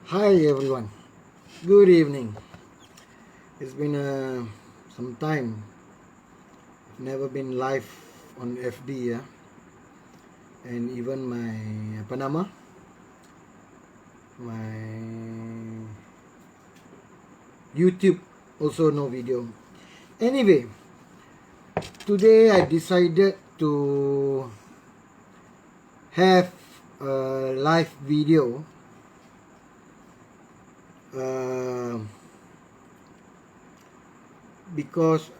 Hi everyone. Good evening. It's been some time. Never been live on FB ya. And even my my YouTube also no video. Anyway, today I decided to have a live video because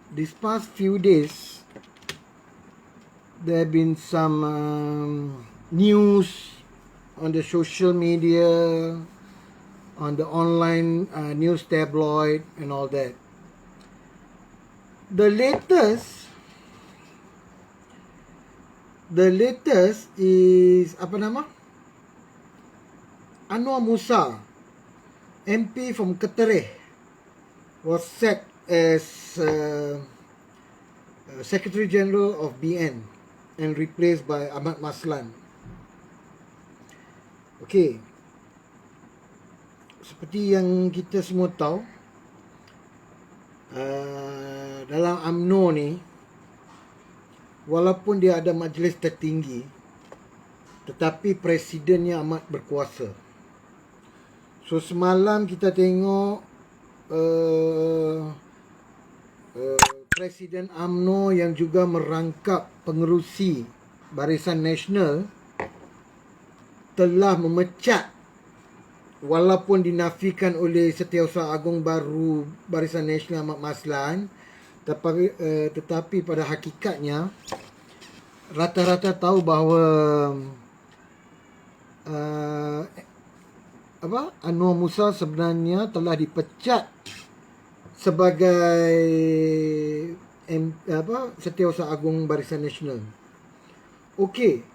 these past few days there have been some news on the social media, on the online news tabloid and all that. The latest is Anwar Musa, MP from Ketereh, was set as Secretary General of BN and replaced by Ahmad Maslan. Okay, seperti yang kita semua tahu, dalam UMNO ni, walaupun dia ada majlis tertinggi, tetapi presidennya amat berkuasa. So semalam kita tengok Presiden UMNO yang juga merangkap pengerusi Barisan Nasional telah memecat, walaupun dinafikan oleh Setiausaha Agung baru Barisan Nasional Ahmad Maslan, tetapi pada hakikatnya rata-rata tahu bahawa Anwar Musa sebenarnya telah dipecat sebagai Setiausaha Agung Barisan Nasional. Okey,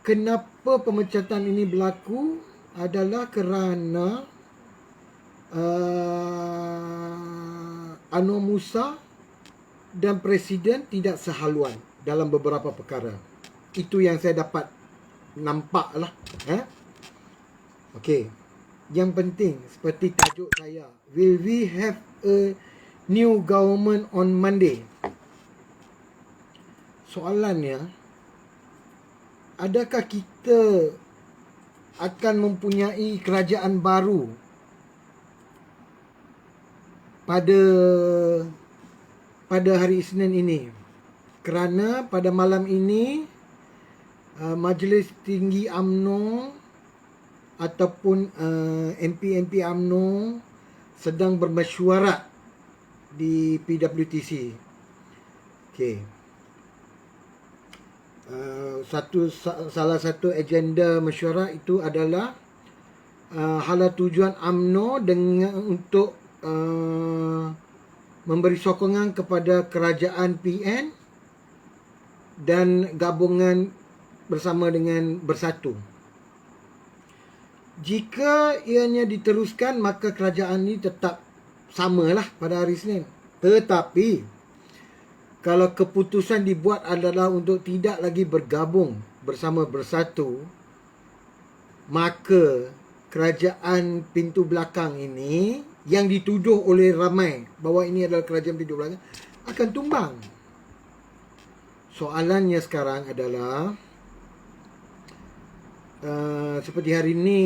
kenapa pemecatan ini berlaku adalah kerana Anwar Musa dan Presiden tidak sehaluan dalam beberapa perkara. Itu yang saya dapat nampak lah. Okey, yang penting seperti tajuk saya, will we have a new government on Monday? Soalannya, adakah kita akan mempunyai kerajaan baru pada hari Isnin ini? Kerana pada malam ini Majlis Tinggi UMNO ataupun MP-MP UMNO sedang bermesyuarat di PWTC. Okey. Salah satu agenda mesyuarat itu adalah hala tujuan UMNO dengan untuk memberi sokongan kepada kerajaan PN dan gabungan bersama dengan Bersatu. Jika ianya diteruskan, maka kerajaan ini tetap samalah pada hari Isnin. Tetapi kalau keputusan dibuat adalah untuk tidak lagi bergabung bersama Bersatu, maka kerajaan pintu belakang ini yang dituduh oleh ramai bahawa ini adalah kerajaan pintu belakang akan tumbang. Soalannya sekarang adalah seperti hari ini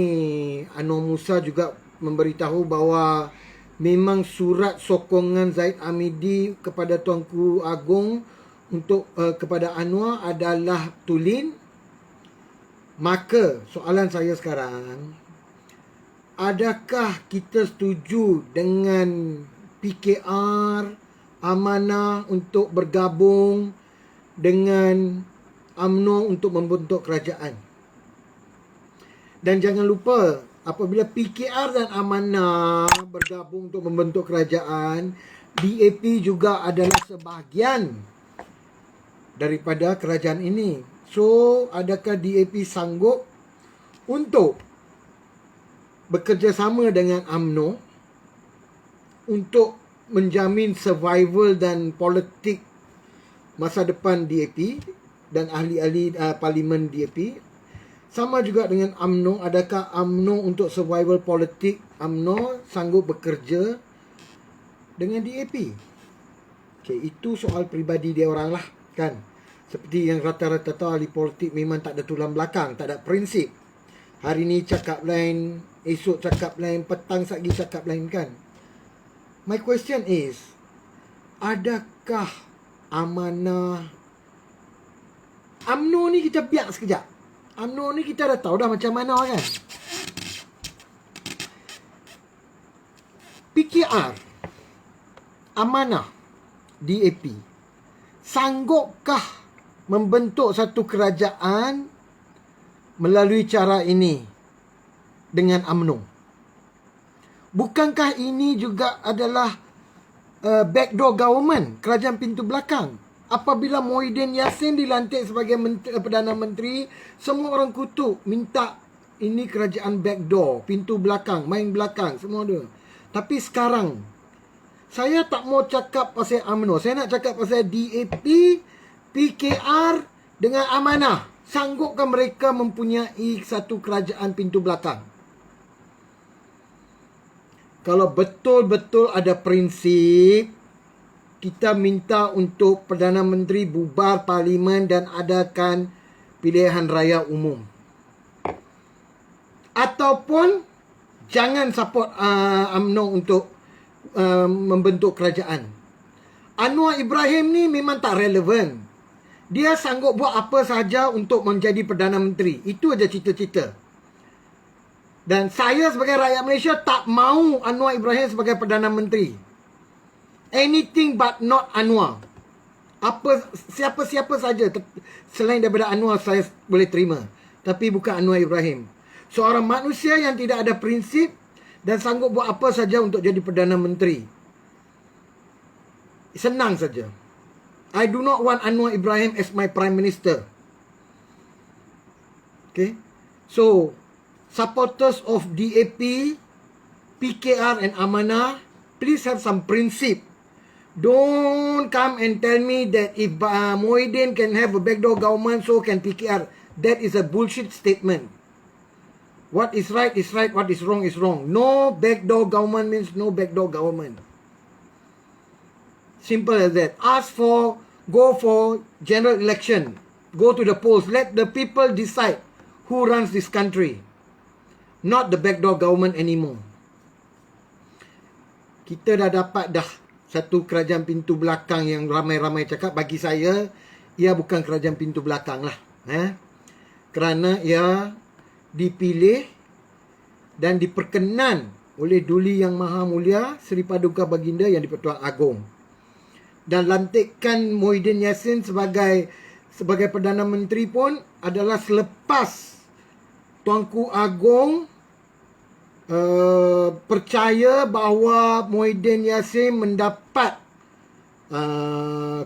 Anwar Musa juga memberitahu bahawa memang surat sokongan Zaid Amidi kepada Tuanku Agong untuk kepada Anwar adalah tulen. Maka soalan saya sekarang, adakah kita setuju dengan PKR Amanah untuk bergabung dengan UMNO untuk membentuk kerajaan? Dan jangan lupa, apabila PKR dan Amanah bergabung untuk membentuk kerajaan, DAP juga adalah sebahagian daripada kerajaan ini. So, adakah DAP sanggup untuk bekerjasama dengan UMNO untuk menjamin survival dan politik masa depan DAP dan ahli-ahli parlimen DAP? Sama juga dengan UMNO. Adakah UMNO untuk survival politik, UMNO sanggup bekerja dengan DAP? Okay, itu soal peribadi dia orang lah, kan. Seperti yang rata-rata tahu, ahli politik memang tak ada tulang belakang, tak ada prinsip. Hari ni cakap lain, esok cakap lain, petang lagi cakap lain, kan. My question is, adakah amanah UMNO ni? Kita biar sekejap. UMNO ni kita dah tahu dah macam mana, kan. PKR, amanah, DAP, sanggupkah membentuk satu kerajaan melalui cara ini dengan UMNO? Bukankah ini juga adalah backdoor government, kerajaan pintu belakang? Apabila Muhyiddin Yassin dilantik sebagai Perdana Menteri, semua orang kutuk, minta ini kerajaan backdoor, pintu belakang, main belakang, semua ada. Tapi sekarang, saya tak mau cakap pasal UMNO, saya nak cakap pasal DAP, PKR dengan amanah. Sanggupkan mereka mempunyai satu kerajaan pintu belakang? Kalau betul-betul ada prinsip, kita minta untuk Perdana Menteri bubar parlimen dan adakan pilihan raya umum. Ataupun jangan support UMNO untuk membentuk kerajaan. Anwar Ibrahim ni memang tak relevan. Dia sanggup buat apa sahaja untuk menjadi Perdana Menteri. Itu aja cita-cita. Dan saya sebagai rakyat Malaysia tak mahu Anwar Ibrahim sebagai Perdana Menteri. Anything but not Anwar. Siapa-siapa saja selain daripada Anwar saya boleh terima. Tapi bukan Anwar Ibrahim. Seorang manusia yang tidak ada prinsip dan sanggup buat apa saja untuk jadi Perdana Menteri. Senang saja. I do not want Anwar Ibrahim as my Prime Minister. Okay. So, supporters of DAP, PKR and Amanah, please have some principle. Don't come and tell me that if Muhyiddin can have a backdoor government, so can PKR. That is a bullshit statement. What is right is right, what is wrong is wrong. No backdoor government means no backdoor government. Simple as that. Go for general election. Go to the polls. Let the people decide who runs this country. Not the backdoor government anymore. Kita dah dapat satu kerajaan pintu belakang yang ramai-ramai cakap. Bagi saya, ia bukan kerajaan pintu belakang lah. Kerana ia dipilih dan diperkenan oleh Duli Yang Maha Mulia Seri Paduka Baginda Yang di-Pertuan Agong. Dan lantikan Muhyiddin Yassin sebagai Perdana Menteri pun adalah selepas Tuanku Agong percaya bahawa Muhyiddin Yassin mendapat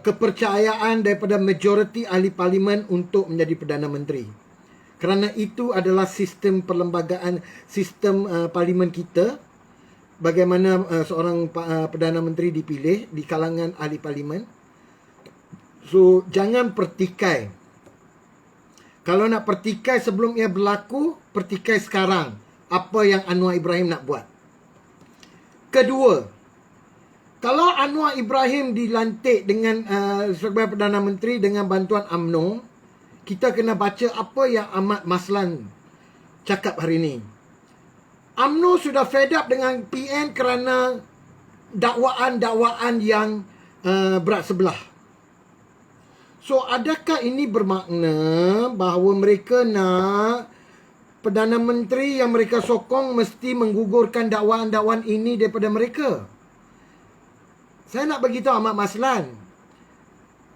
kepercayaan daripada majoriti ahli parlimen untuk menjadi Perdana Menteri. Kerana itu adalah sistem perlembagaan, sistem parlimen kita. Bagaimana seorang Perdana Menteri dipilih di kalangan ahli parlimen. So, jangan pertikai. Kalau nak pertikai sebelum ia berlaku, pertikai sekarang. Apa yang Anwar Ibrahim nak buat. Kedua, kalau Anwar Ibrahim dilantik dengan sebagai Perdana Menteri dengan bantuan UMNO, kita kena baca apa yang Ahmad Maslan cakap hari ini. UMNO sudah fed up dengan PN kerana dakwaan-dakwaan yang berat sebelah. So, adakah ini bermakna bahawa mereka nak Perdana Menteri yang mereka sokong mesti menggugurkan dakwaan-dakwaan ini daripada mereka? Saya nak beritahu Ahmad Maslan.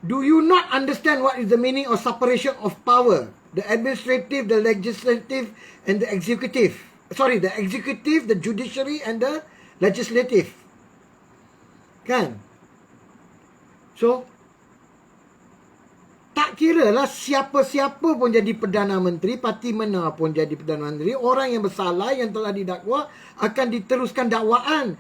Do you not understand what is the meaning of separation of power? The administrative, the legislative and the executive. Sorry, the executive, the judiciary and the legislative. Kan? So, tak kira lah siapa-siapa pun jadi Perdana Menteri, parti mana pun jadi Perdana Menteri, orang yang bersalah, yang telah didakwa, akan diteruskan dakwaan.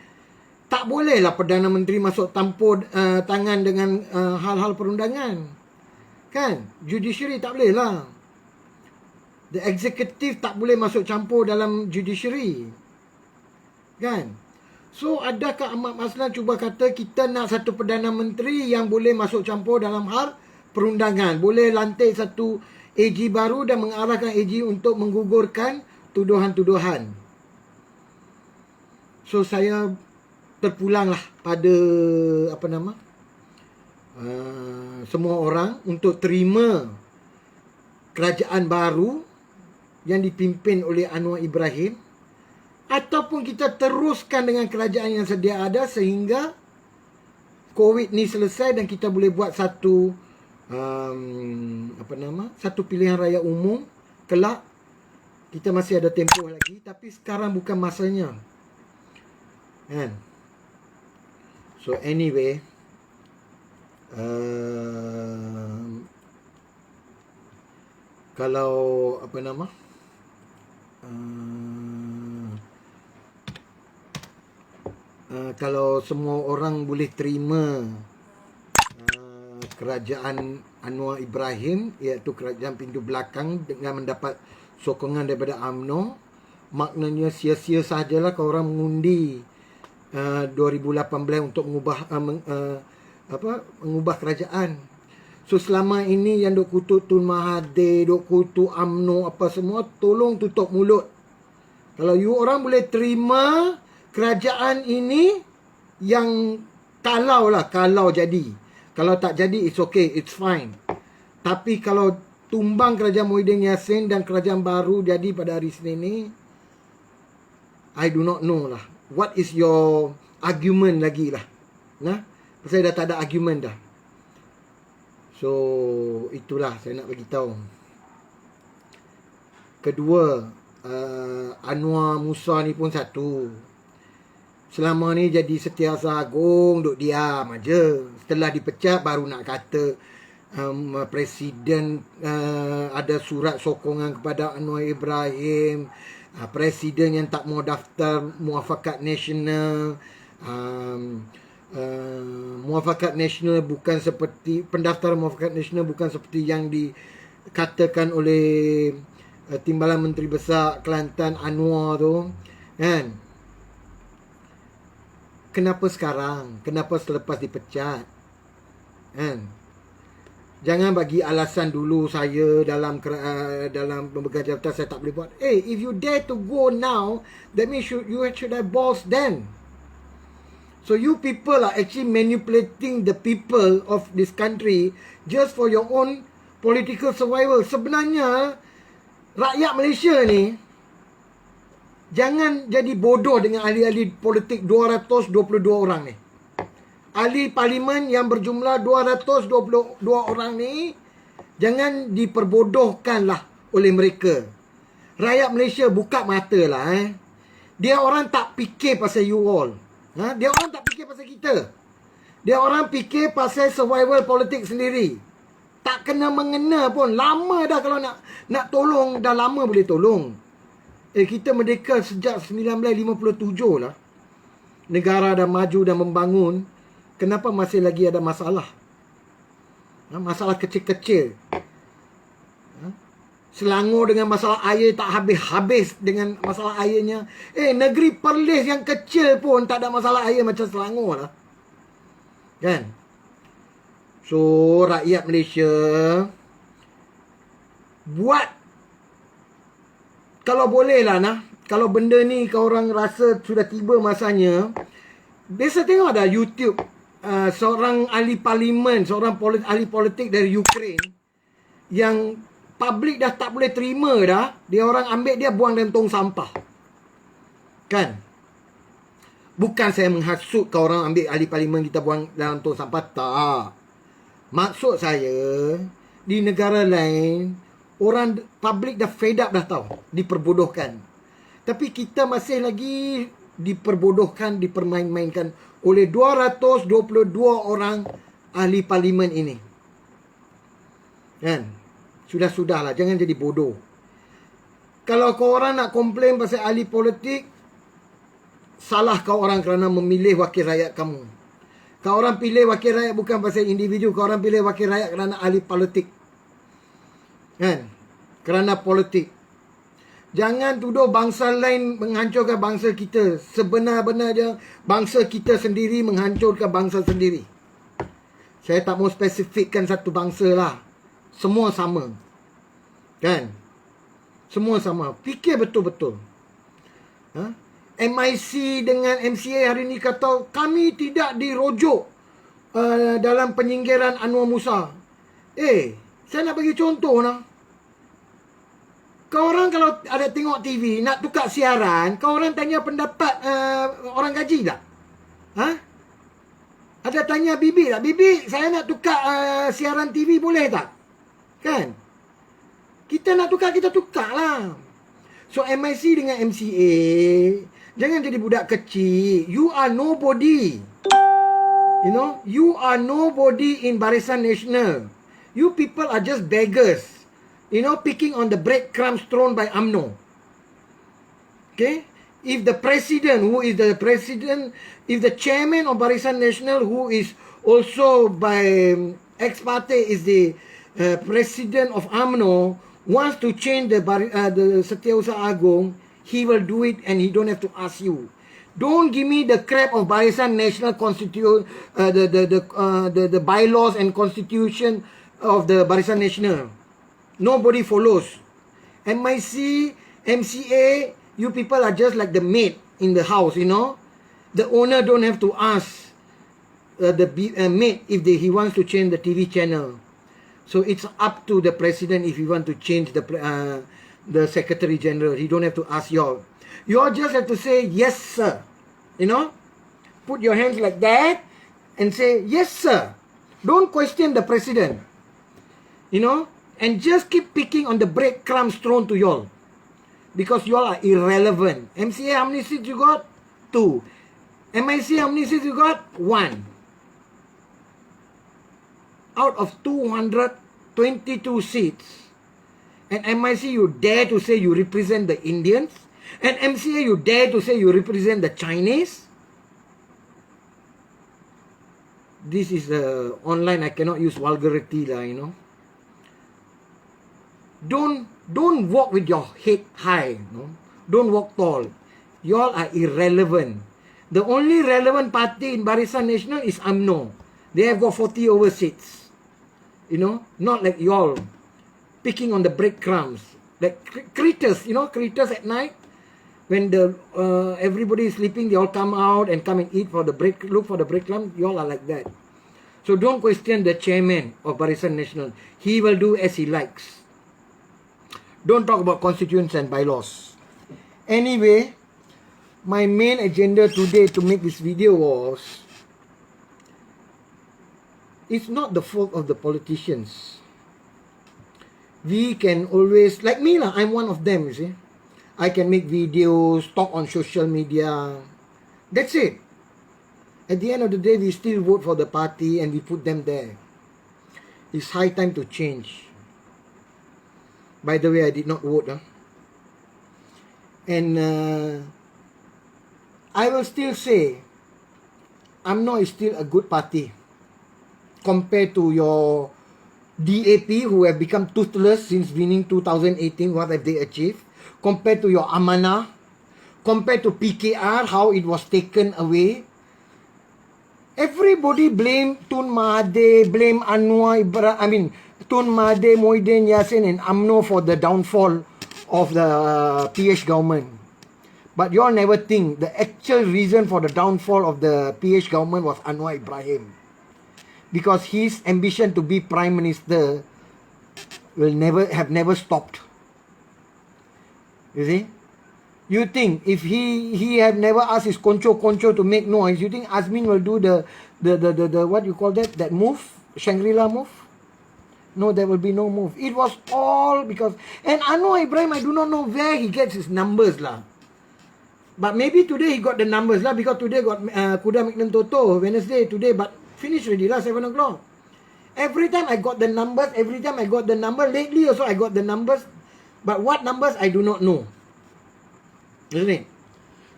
Tak bolehlah Perdana Menteri masuk tampur tangan dengan hal-hal perundangan. Kan? Judiciary tak boleh lah. The executive tak boleh masuk campur dalam judiciary. Kan? So, adakah Ahmad Maslan cuba kata kita nak satu Perdana Menteri yang boleh masuk campur dalam hal perundangan? Boleh lantik satu AG baru dan mengarahkan AG untuk menggugurkan tuduhan-tuduhan. So, saya terpulanglah pada semua orang untuk terima kerajaan baru yang dipimpin oleh Anwar Ibrahim, ataupun kita teruskan dengan kerajaan yang sedia ada sehingga COVID ni selesai dan kita boleh buat satu satu pilihan raya umum kelak. Kita masih ada tempoh lagi, tapi sekarang bukan masanya. Kan? So anyway, kalau kalau semua orang boleh terima kerajaan Anwar Ibrahim, iaitu kerajaan pintu belakang dengan mendapat sokongan daripada UMNO, maknanya sia-sia sahajalah kalau orang mengundi 2018 untuk mengubah kerajaan. So selama ini yang duk kutuk Tun Mahathir, duk kutuk UMNO apa semua, tolong tutup mulut. Kalau you orang boleh terima kerajaan ini, yang kalau jadi. Kalau tak jadi, it's okay, it's fine. Tapi kalau tumbang kerajaan Muhyiddin Yassin dan kerajaan baru jadi pada hari Senin ni, I do not know lah. What is your argument lagi lah. Nah, saya dah tak ada argument dah. So, itulah saya nak bagi tahu. Kedua, Anwar Musa ni pun satu. Selama ni jadi Setiausaha Agung, duk diam aja. Setelah dipecat baru nak kata Presiden ada surat sokongan kepada Anwar Ibrahim. Presiden yang tak mau daftar Muafakat Nasional. Muafakat Nasional bukan seperti, pendaftaran Muafakat Nasional bukan seperti yang dikatakan oleh Timbalan Menteri Besar Kelantan Anwar tu, kan? Kenapa sekarang? Kenapa selepas dipecat? Kan? Jangan bagi alasan dulu saya dalam memegang jabatan saya tak boleh buat. If you dare to go now, that means you should have balls then. So you people are actually manipulating the people of this country just for your own political survival. Sebenarnya rakyat Malaysia ni jangan jadi bodoh dengan ahli-ahli politik 222 orang ni. Ahli parlimen yang berjumlah 222 orang ni, jangan diperbodohkanlah oleh mereka. Rakyat Malaysia buka mata lah. Dia orang tak fikir pasal you all. Dia orang tak fikir pasal kita. Dia orang fikir pasal survival politik sendiri. Tak kena mengena pun. Lama dah kalau nak tolong, dah lama boleh tolong. Kita merdeka sejak 1957 lah. Negara dah maju dan membangun. Kenapa masih lagi ada masalah? Masalah kecil-kecil. Selangor dengan masalah air tak habis-habis dengan masalah airnya. Negeri Perlis yang kecil pun tak ada masalah air macam Selangor lah. Kan? So, rakyat Malaysia buat, kalau boleh lah kalau benda ni kau orang rasa sudah tiba masanya, biasa tengok ada YouTube seorang ahli parlimen, seorang ahli politik dari Ukraine yang publik dah tak boleh terima dah, dia orang ambil dia buang dalam tong sampah. Kan? Bukan saya menghasut kau orang ambil ahli parlimen kita buang dalam tong sampah, tak. Maksud saya, di negara lain orang publik dah fed up dah tahu, diperbodohkan. Tapi kita masih lagi diperbodohkan, dipermain-mainkan oleh 222 orang ahli parlimen ini. Kan? Sudah-sudahlah, jangan jadi bodoh. Kalau kau orang nak komplain pasal ahli politik, salah kau orang kerana memilih wakil rakyat kamu. Kau orang pilih wakil rakyat bukan pasal individu, kau orang pilih wakil rakyat kerana ahli politik. Kan? Kerana politik. Jangan tuduh bangsa lain menghancurkan bangsa kita. Sebenar-benarnya bangsa kita sendiri menghancurkan bangsa sendiri. Saya tak mau spesifikkan satu bangsa lah. Semua sama. Kan? Semua sama. Fikir betul-betul. MIC dengan MCA hari ni kata kami tidak dirujuk dalam penyingkiran Anwar Musa. Saya nak bagi contoh lah. Kau orang kalau ada tengok TV, nak tukar siaran, kau orang tanya pendapat orang gaji tak? Ada tanya Bibi tak? Bibi, saya nak tukar siaran TV boleh tak? Kan? Kita nak tukar, kita tukar lah. So MIC dengan MCA, jangan jadi budak kecil. You are nobody. You know, you are nobody in Barisan Nasional. You people are just beggars. You know, picking on the breadcrumbs thrown by UMNO. Okay? If the president, who is the president, if the chairman of Barisan Nasional, who is also by ex parte is the president of UMNO, wants to change the Setiausaha Agong, he will do it and he don't have to ask you. Don't give me the crap of Barisan Nasional Constitution, the bylaws and constitution of the Barisan Nasional. Nobody follows. MIC, MCA, you people are just like the maid in the house, you know. The owner don't have to ask the maid if he wants to change the TV channel. So it's up to the president if he want to change the secretary general. He don't have to ask y'all. You all just have to say yes, sir. You know, put your hands like that and say yes, sir. Don't question the president. You know. And just keep picking on the breadcrumbs thrown to y'all. Because y'all are irrelevant. MCA, how many seats you got? 2. MIC, how many seats you got? 1. Out of 222 seats. And MIC, you dare to say you represent the Indians? And MCA, you dare to say you represent the Chinese? This is online, I cannot use vulgarity lah, you know. Don't walk with your head high. No? Don't walk tall. Y'all are irrelevant. The only relevant party in Barisan Nasional is UMNO. They have got 40 over seats. You know, not like y'all picking on the breadcrumbs. Like critters, you know, critters at night. When the everybody is sleeping, they all come out and come and eat for the bread, look for the breadcrumbs. Y'all are like that. So don't question the chairman of Barisan Nasional. He will do as he likes. Don't talk about constitutions and bylaws. Anyway, my main agenda today to make this video was, it's not the fault of the politicians. We can always, like me lah, I'm one of them, you see. I can make videos, talk on social media. That's it. At the end of the day, we still vote for the party and we put them there. It's high time to change. By the way, I did not vote. And I will still say, UMNO is still a good party. Compared to your DAP, who have become toothless since winning 2018, what have they achieved? Compared to your Amanah. Compared to PKR, how it was taken away. Everybody blame Tun Mahathir, blame Anwar Ibrahim, Tun Mahathir, Muhyiddin Yassin and UMNO for the downfall of the PH government. But you all never think the actual reason for the downfall of the PH government was Anwar Ibrahim. Because his ambition to be Prime Minister will never stopped. You see? You think if he have never asked his concho to make noise, you think Azmin will do the what you call that move? Shangri-La move? No, there will be no move. It was all because, and Anwar Ibrahim, I do not know where he gets his numbers lah. But maybe today he got the numbers lah, because today got Kuda Magnum Toto, Wednesday today, but finished already lah, 7 o'clock. Every time I got the numbers, lately also I got the numbers, but what numbers I do not know. Isn't it?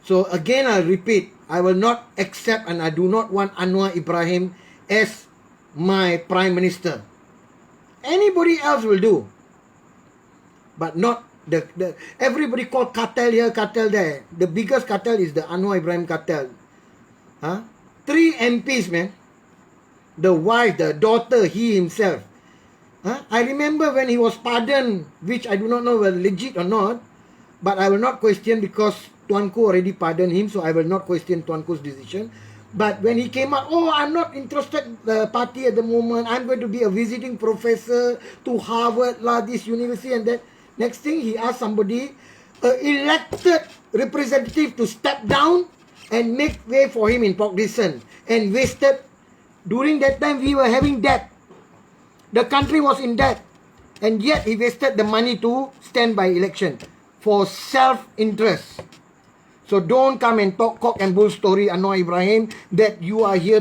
So again, I'll repeat, I will not accept and I do not want Anwar Ibrahim as my Prime Minister. Anybody else will do, but not Everybody call cartel here, cartel there. The biggest cartel is the Anwar Ibrahim cartel. 3 MPs, man. The wife, the daughter, he himself. I remember when he was pardoned, which I do not know whether legit or not, but I will not question because Tuanku already pardoned him, so I will not question Tuanku's decision. But when he came out, oh, I'm not interested the party at the moment. I'm going to be a visiting professor to Harvard, this university and that. Next thing, he asked somebody, elected representative to step down and make way for him in Port Dickson. And wasted. During that time, we were having debt. The country was in debt. And yet, he wasted the money to stand by election for self-interest. So don't come and talk cock and bull story, Anwar Ibrahim, that you are here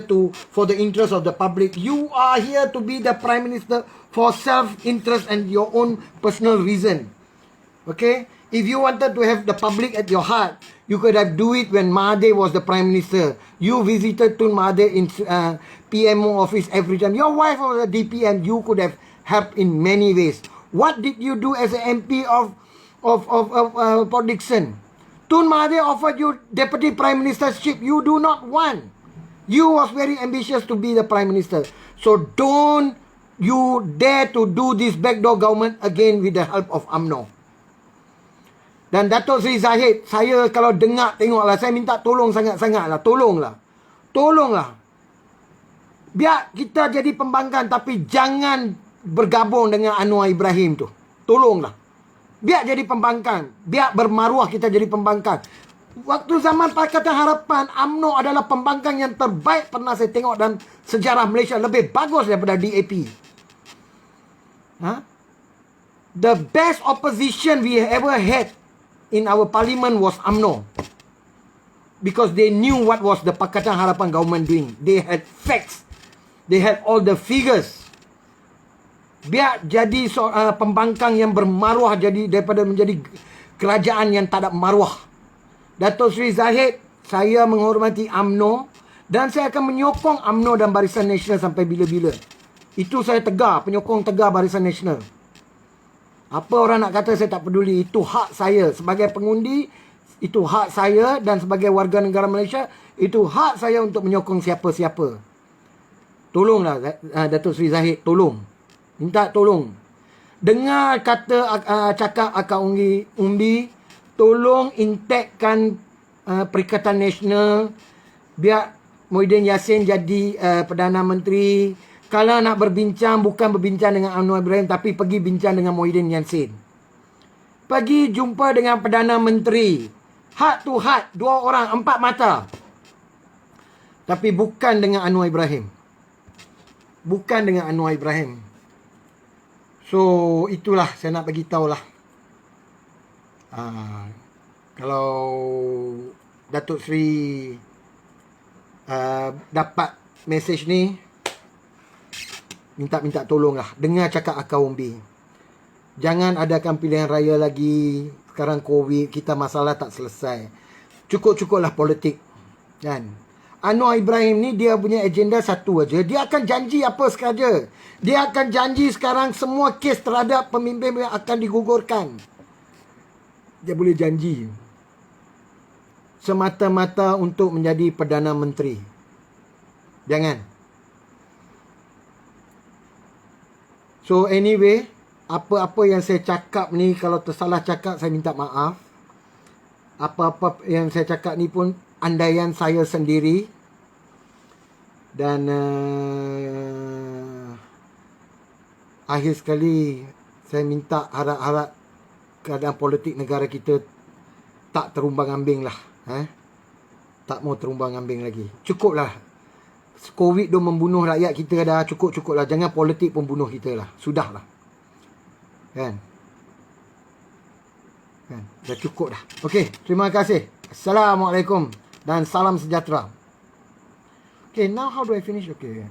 for the interest of the public. You are here to be the Prime Minister for self-interest and your own personal reason. Okay? If you wanted to have the public at your heart, you could have do it when Mahathir was the Prime Minister. You visited Tun Mahathir in PMO office every time. Your wife was a DPM. You could have helped in many ways. What did you do as an MP of Port Dickson? Tun Mahathir offered you Deputy Prime Ministership. You do not want. You was very ambitious to be the Prime Minister. So don't you dare to do this backdoor government again with the help of UMNO. Dan Datuk Seri Zahid, saya kalau dengar tengoklah, saya minta tolong sangat-sangat lah. Tolonglah. Tolonglah. Biar kita jadi pembangkang tapi jangan bergabung dengan Anwar Ibrahim tu. Tolonglah. Biar jadi pembangkang. Biar bermaruah kita jadi pembangkang. Waktu zaman Pakatan Harapan, UMNO adalah pembangkang yang terbaik pernah saya tengok dalam sejarah Malaysia. Lebih bagus daripada DAP. The best opposition we ever had in our parliament was UMNO. Because they knew what was the Pakatan Harapan government doing. They had facts. They had all the figures. Biar jadi pembangkang yang bermaruah jadi daripada menjadi kerajaan yang tak ada maruah. Datuk Seri Zahid, saya menghormati UMNO dan saya akan menyokong UMNO dan Barisan Nasional sampai bila-bila. Itu saya tegar, penyokong tegar Barisan Nasional. Apa orang nak kata saya tak peduli. Itu hak saya sebagai pengundi. Itu hak saya dan sebagai warga negara Malaysia. Itu hak saya untuk menyokong siapa-siapa. Tolonglah Datuk Seri Zahid, tolong. Minta tolong. Dengar kata cakap Akak Umbi, tolong intekkan Perikatan Nasional. Biar Muhyiddin Yassin jadi Perdana Menteri. Kalau nak berbincang, bukan berbincang dengan Anwar Ibrahim, tapi pergi bincang dengan Muhyiddin Yassin. Pergi jumpa dengan Perdana Menteri. Heart to heart, 2 orang, 4 mata. Tapi bukan dengan Anwar Ibrahim. Bukan dengan Anwar Ibrahim. So, itulah saya nak bagi tahulah. Kalau Datuk Seri dapat mesej ni, minta tolonglah. Dengar cakap Akak Umbi. Jangan adakan pilihan raya lagi. Sekarang COVID, kita masalah tak selesai. Cukup-cukuplah politik. Kan? Anwar Ibrahim ni dia punya agenda satu aja. Dia akan janji apa sahaja. Dia akan janji sekarang semua kes terhadap pemimpin yang akan digugurkan. Dia boleh janji. Semata-mata untuk menjadi Perdana Menteri. Jangan. So anyway, apa-apa yang saya cakap ni, kalau tersalah cakap saya minta maaf. Apa-apa yang saya cakap ni pun andaian saya sendiri. Dan akhir sekali saya minta harap-harap keadaan politik negara kita tak terumbang-ambing lah. Tak mau terumbang-ambing lagi. Cukuplah. COVID dah membunuh rakyat kita dah. Cukup-cukup lah. Jangan politik pun bunuh kita lah. Sudah lah. Kan? Dah cukup dah. Okey. Terima kasih. Assalamualaikum. Dan salam sejahtera. Okay, now how do I finish? Okay.